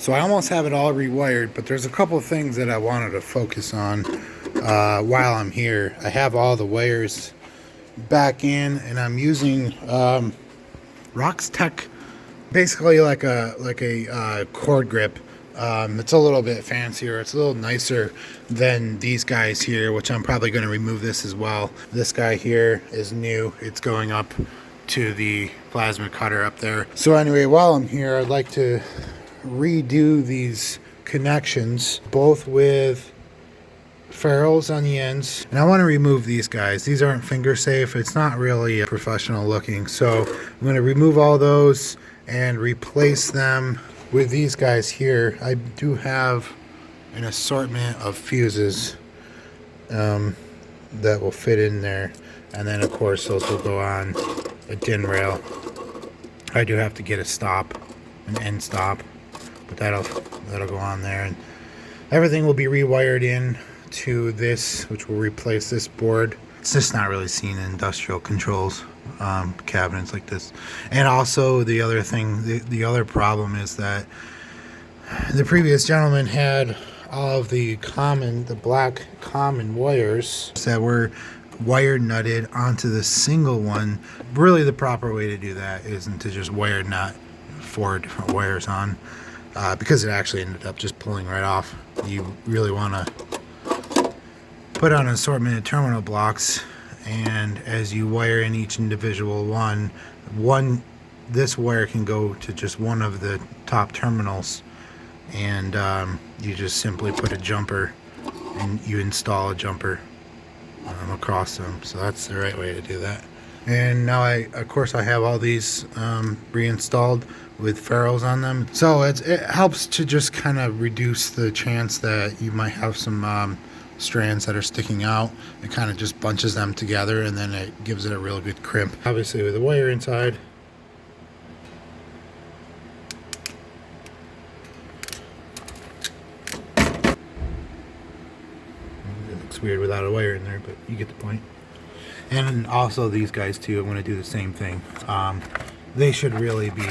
So I almost have it all rewired, but there's a couple of things that I wanted to focus on while I'm here. I have all the wires back in, and I'm using Rox Tech, basically like a cord grip. It's a little bit fancier. It's a little nicer than these guys here, which I'm probably going to remove this as well. This guy here is new. It's going up to the plasma cutter up there. So anyway, while I'm here, I'd like to redo these connections, both with ferrules on the ends, and I want to remove these guys. These aren't finger safe. It's not really professional looking, so I'm going to remove all those and replace them with these guys here. I do have an assortment of fuses that will fit in there, and then of course those will go on a DIN rail. I do have to get a stop, an end stop, but that'll go on there, and everything will be rewired in to this, which will replace this board. It's just not really seen in industrial controls cabinets like this. And also the other thing, the other problem is that the previous gentleman had all of the black common wires that were wire nutted onto the single one. Really, the proper way to do that isn't to just wire nut 4 different wires on, because it actually ended up just pulling right off. You really want to put on an assortment of terminal blocks, and as you wire in each individual one, this wire can go to just one of the top terminals, and you just simply put a jumper, and you install a jumper across them. So that's the right way to do that. And now of course I have all these reinstalled with ferrules on them, so it helps to just kind of reduce the chance that you might have some strands that are sticking out. It kind of just bunches them together, and then it gives it a real good crimp. Obviously with the wire inside, it looks weird without a wire in there, but you get the point. And also these guys too, I'm going to do the same thing. They should really be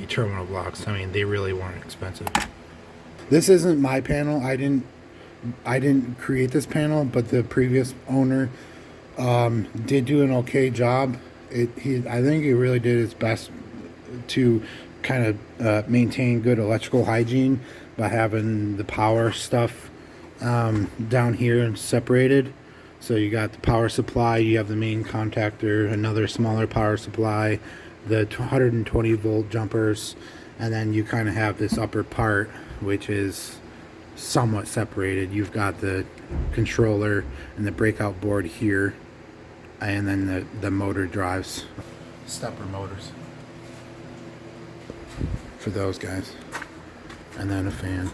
terminal blocks. I mean, they really weren't expensive. This isn't my panel. I didn't create this panel, but the previous owner did do an okay job. I think he really did his best to kind of maintain good electrical hygiene by having the power stuff down here and separated. So you got the power supply, you have the main contactor, another smaller power supply, the 120 volt jumpers, and then you kind of have this upper part which is somewhat separated. You've got the controller and the breakout board here, and then the motor drives, stepper motors for those guys, and then a fan.